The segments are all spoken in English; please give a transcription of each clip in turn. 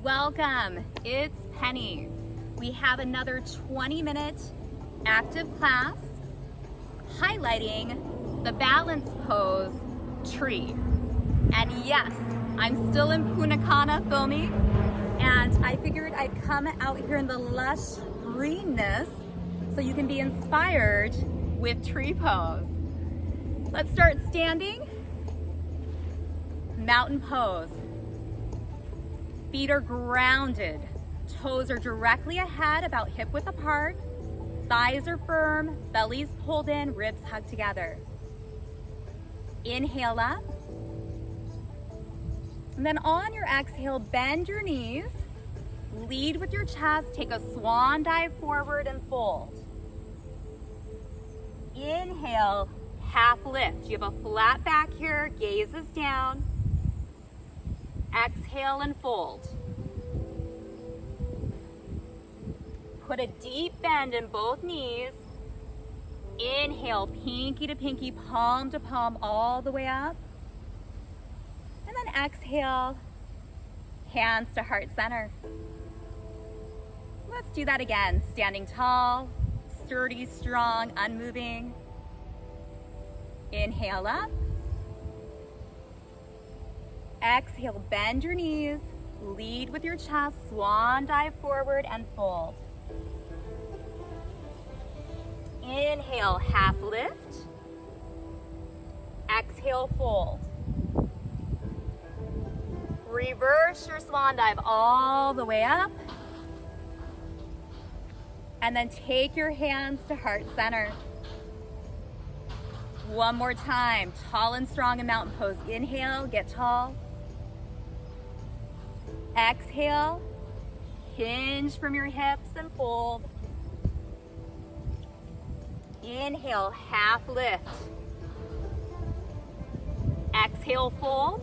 Welcome, it's Penny. We have another 20-minute active class highlighting the balance pose tree. And yes, I'm still in Punta Cana filming, and I figured I'd come out here in the lush greenness so you can be inspired with tree pose. Let's start standing. Mountain pose. Feet are grounded. Toes are directly ahead, about hip width apart. Thighs are firm, belly's pulled in, ribs hugged together. Inhale up. And then on your exhale, bend your knees. Lead with your chest. Take a swan dive forward and fold. Inhale, half lift. You have a flat back here, gaze is down. Exhale and fold. Put a deep bend in both knees. Inhale, pinky to pinky, palm to palm, all the way up. And then exhale, hands to heart center. Let's do that again. Standing tall, sturdy, strong, unmoving. Inhale up. Exhale, bend your knees, lead with your chest, swan dive forward and fold. Inhale, half lift. Exhale, fold. Reverse your swan dive all the way up. And then take your hands to heart center. One more time, tall and strong in mountain pose. Inhale, get tall. Exhale, hinge from your hips and fold. Inhale, half lift. Exhale, fold.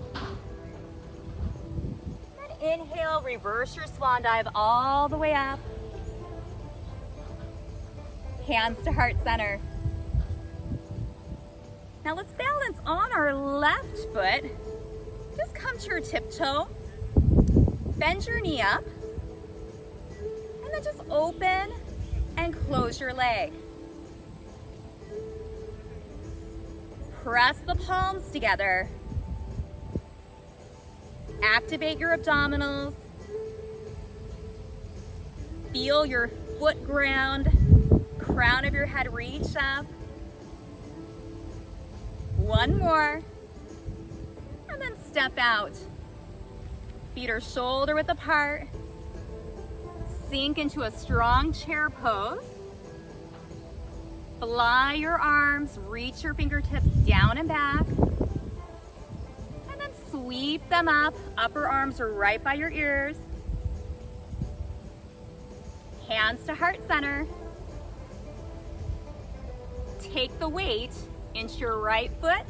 Then inhale, reverse your swan dive all the way up. Hands to heart center. Now let's balance on our left foot. Just come to your tiptoe. Bend your knee up, and then just open and close your leg. Press the palms together. Activate your abdominals. Feel your foot ground, crown of your head reach up. One more, and then step out. Feet are shoulder width apart. Sink into a strong chair pose. Fly your arms, reach your fingertips down and back. And then sweep them up. Upper arms are right by your ears. Hands to heart center. Take the weight into your right foot.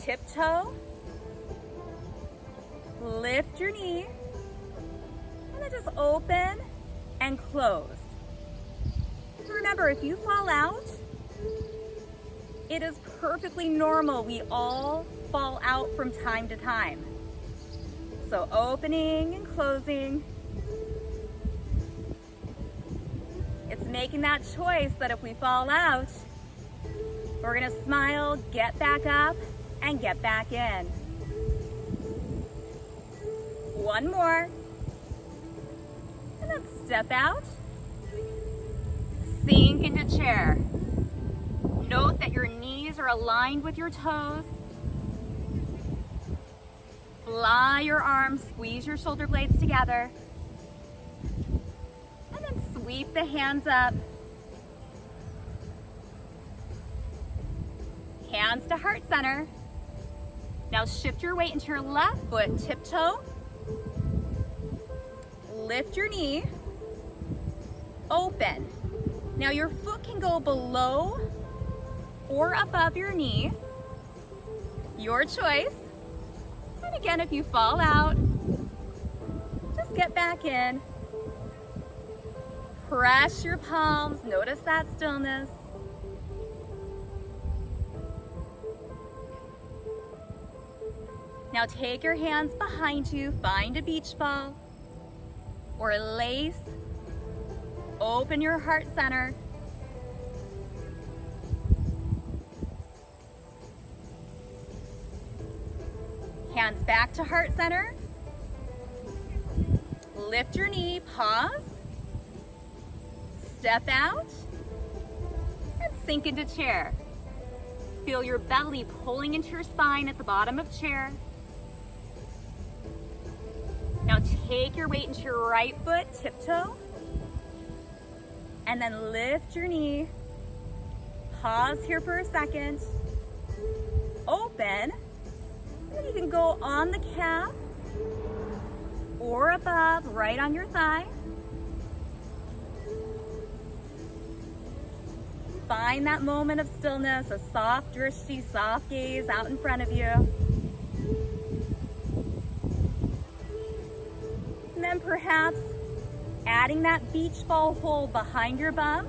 Tiptoe. Lift your knee, and then just open and close. Remember, if you fall out, it is perfectly normal. We all fall out from time to time. So opening and closing. It's making that choice that if we fall out, we're gonna smile, get back up, and get back in. One more, and then step out, sink into chair. Note that your knees are aligned with your toes. Fly your arms, squeeze your shoulder blades together, and then sweep the hands up. Hands to heart center. Now shift your weight into your left foot, tiptoe. Lift your knee, open. Now your foot can go below or above your knee, your choice. And again, if you fall out, just get back in. Press your palms, notice that stillness. Now take your hands behind you, find a beach ball or a lace. Open your heart center. Hands back to heart center. Lift your knee, pause. Step out and sink into chair. Feel your belly pulling into your spine at the bottom of chair. Now take your weight into your right foot, tiptoe, and then lift your knee. Pause here for a second. Open, and then you can go on the calf or above, right on your thigh. Find that moment of stillness, a soft drishti, soft gaze out in front of you. And then perhaps adding that beach ball hold behind your bum,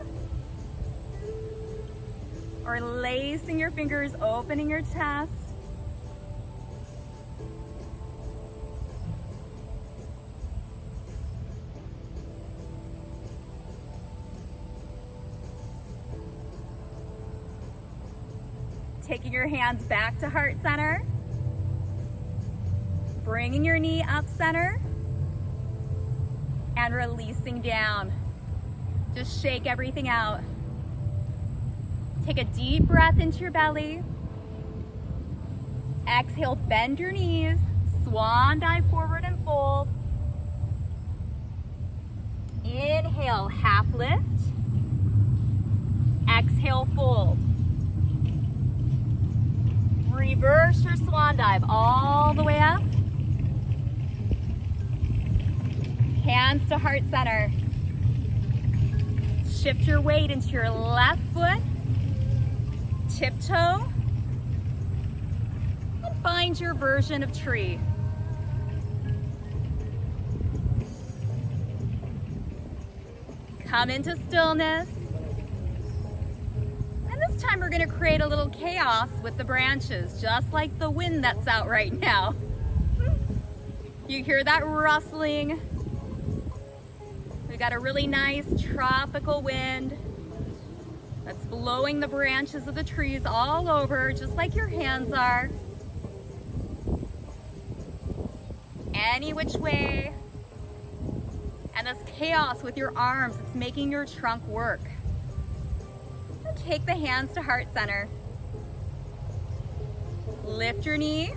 or lacing your fingers, opening your chest. Taking your hands back to heart center, bringing your knee up center, and releasing down. Just shake everything out. Take a deep breath into your belly. Exhale, bend your knees, swan dive forward and fold. Inhale, half lift. Exhale, fold. Reverse your swan dive all the way up. Hands to heart center. Shift your weight into your left foot. Tiptoe. And find your version of tree. Come into stillness. And this time we're going to create a little chaos with the branches, just like the wind that's out right now. You hear that rustling? We got a really nice tropical wind that's blowing the branches of the trees all over, just like your hands are. Any which way. And this chaos with your arms, it's making your trunk work. Take the hands to heart center. Lift your knee.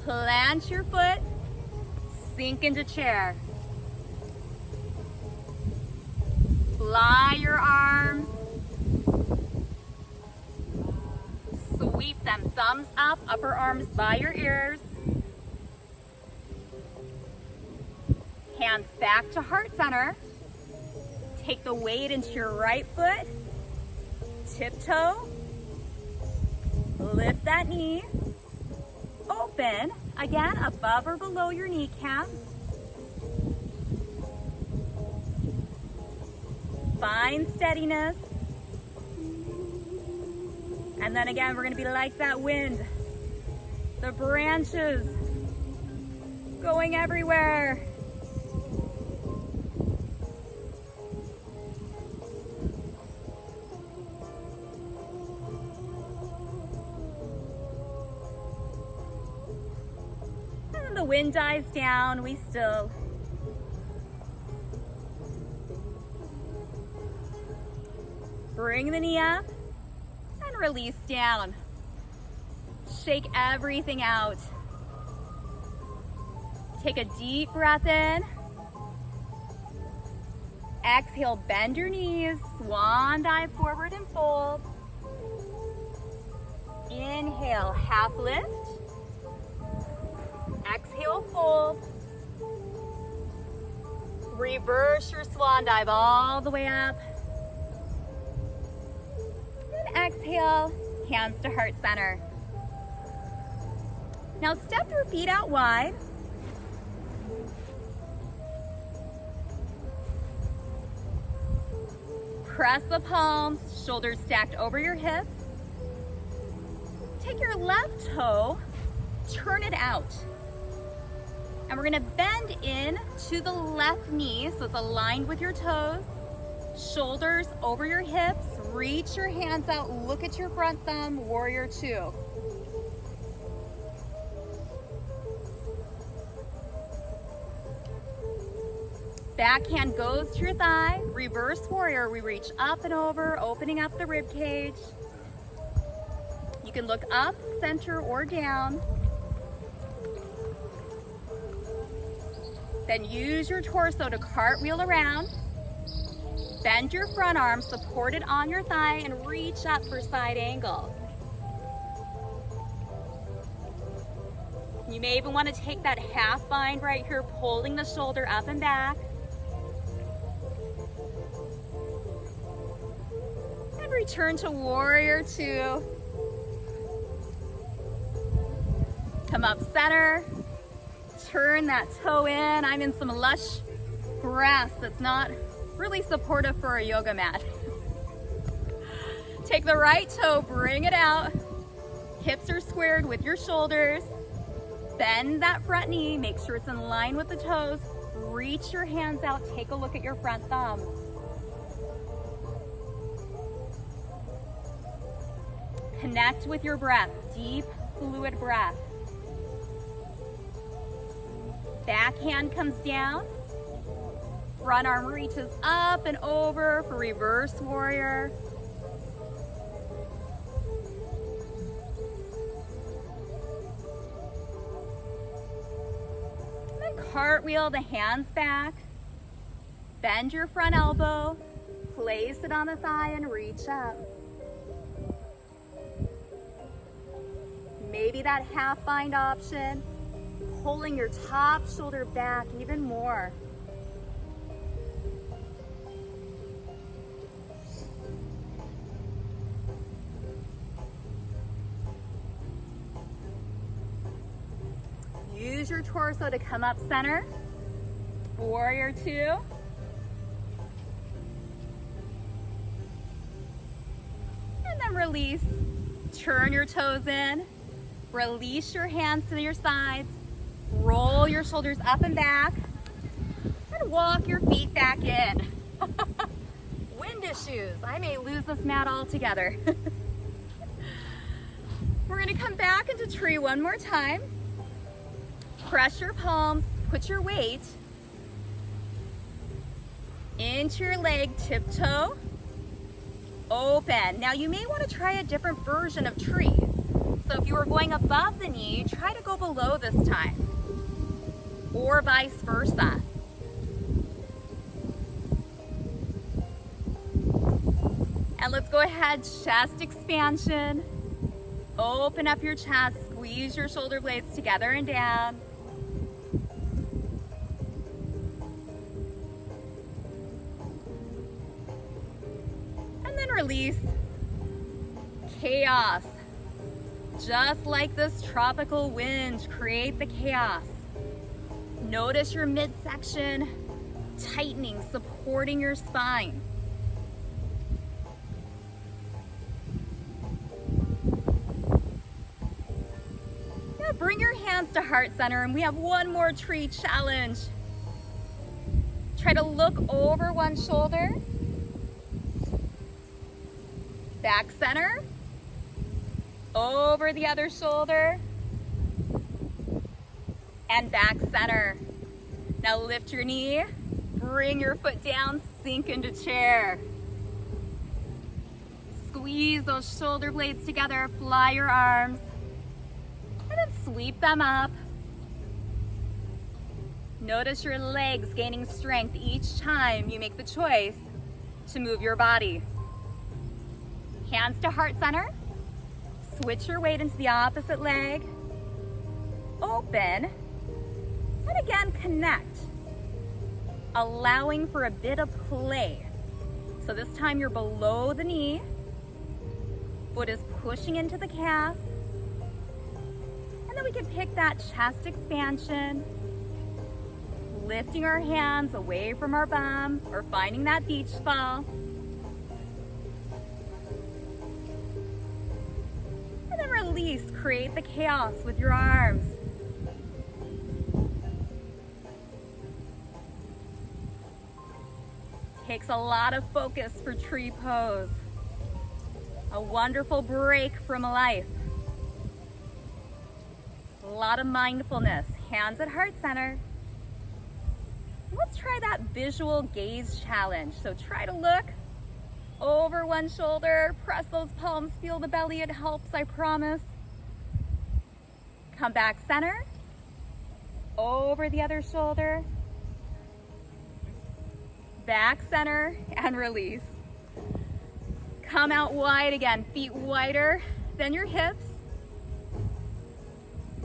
Plant your foot. Sink into chair. Fly your arms. Sweep them thumbs up, upper arms by your ears. Hands back to heart center. Take the weight into your right foot. Tiptoe. Lift that knee. Open, again, above or below your kneecap. Find steadiness. And then again, we're going to be like that wind. The branches going everywhere. And the wind dies down, we still. Bring the knee up and release down. Shake everything out. Take a deep breath in. Exhale, bend your knees, swan dive forward and fold. Inhale, half lift. Exhale, fold. Reverse your swan dive all the way up. Exhale, hands to heart center. Now step your feet out wide. Press the palms, shoulders stacked over your hips. Take your left toe, turn it out. And we're gonna bend in to the left knee so it's aligned with your toes. Shoulders over your hips, reach your hands out, look at your front thumb, warrior two. Back hand goes to your thigh, reverse warrior, we reach up and over, opening up the rib cage. You can look up, center, or down. Then use your torso to cartwheel around. Bend your front arm, support it on your thigh, and reach up for side angle. You may even want to take that half bind right here, pulling the shoulder up and back. And return to warrior two. Come up center. Turn that toe in. I'm in some lush grass that's not really supportive for a yoga mat. Take the right toe, bring it out. Hips are squared with your shoulders. Bend that front knee, make sure it's in line with the toes. Reach your hands out, take a look at your front thumb. Connect with your breath, deep, fluid breath. Back hand comes down. Front arm reaches up and over for reverse warrior. And then cartwheel the hands back. Bend your front elbow. Place it on the thigh and reach up. Maybe that half bind option. Pulling your top shoulder back even more. Use your torso to come up center. Warrior two. And then release. Turn your toes in. Release your hands to your sides. Roll your shoulders up and back. And walk your feet back in. Wind issues. I may lose this mat altogether. We're gonna come back into tree one more time. Press your palms, put your weight into your leg, tiptoe, open. Now you may want to try a different version of tree. So if you were going above the knee, try to go below this time, or vice versa. And let's go ahead, chest expansion. Open up your chest, squeeze your shoulder blades together and down. Release. Chaos. Just like this tropical wind, create the chaos. Notice your midsection tightening, supporting your spine. Now bring your hands to heart center, and we have one more tree challenge. Try to look over one shoulder. Back center, over the other shoulder, and back center. Now lift your knee, bring your foot down, sink into chair. Squeeze those shoulder blades together, fly your arms, and then sweep them up. Notice your legs gaining strength each time you make the choice to move your body. Hands to heart center. Switch your weight into the opposite leg. Open. And again, connect. Allowing for a bit of play. So this time you're below the knee. Foot is pushing into the calf. And then we can pick that chest expansion. Lifting our hands away from our bum or finding that beach ball. release, create the chaos with your arms. Takes a lot of focus for tree pose. A wonderful break from life. A lot of mindfulness. Hands at heart center. Let's try that visual gaze challenge. So try to look over one shoulder, press those palms, feel the belly, it helps, I promise. Come back center, over the other shoulder, back center, and release. Come out wide again, feet wider than your hips.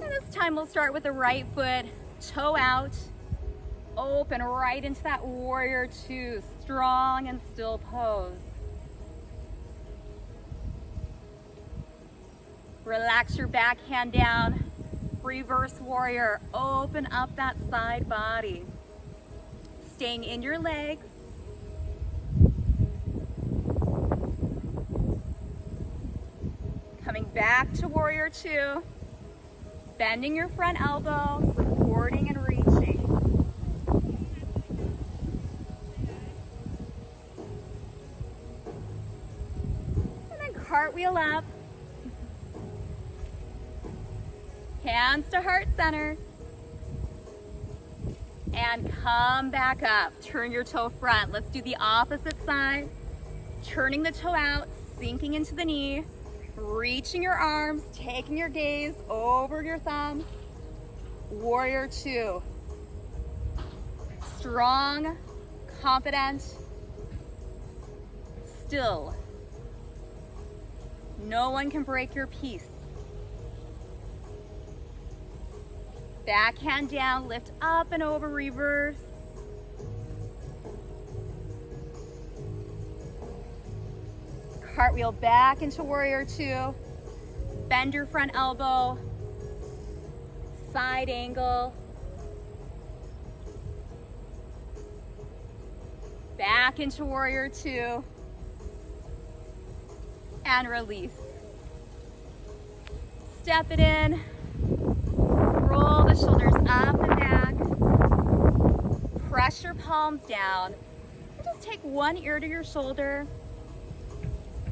And this time we'll start with the right foot, toe out, open right into that warrior two, strong and still pose. Relax your back hand down, reverse warrior, open up that side body. Staying in your legs. Coming back to warrior two, bending your front elbow, supporting and reaching. And then cartwheel up. Hands to heart center. And come back up. Turn your toe front. Let's do the opposite side. Turning the toe out, sinking into the knee, reaching your arms, taking your gaze over your thumb. Warrior two. Strong, confident, still. No one can break your peace. Back hand down, lift up and over, reverse. Cartwheel back into warrior two. Bend your front elbow. Side angle. Back into warrior two. And release. Step it in. Roll the shoulders up and back. Press your palms down. And just take one ear to your shoulder.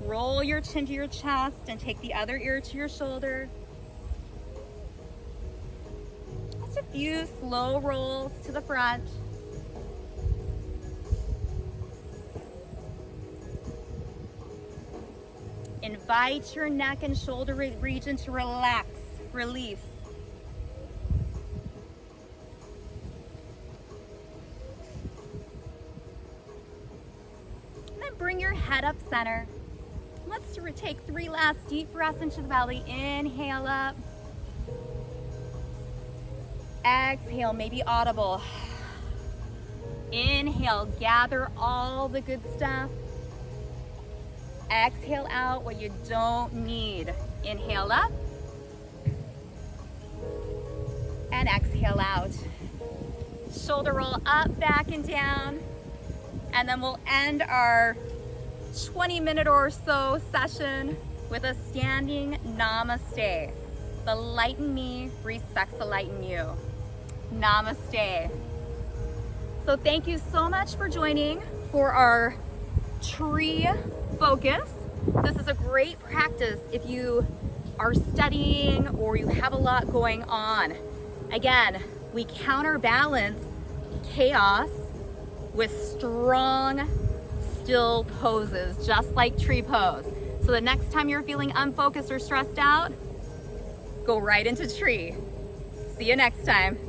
Roll your chin to your chest and take the other ear to your shoulder. Just a few slow rolls to the front. Invite your neck and shoulder region to relax, release. Bring your head up center. Let's take 3 last deep breaths into the belly. Inhale up. Exhale, maybe audible. Inhale, gather all the good stuff. Exhale out what you don't need. Inhale up. And exhale out. Shoulder roll up, back and down. And then we'll end our 20-minute or so session with a standing namaste. The light in me respects the light in you. Namaste. So thank you so much for joining for our tree focus. This is a great practice if you are studying or you have a lot going on. Again, we counterbalance chaos with strong, still poses, just like tree pose. So the next time you're feeling unfocused or stressed out, go right into tree. See you next time.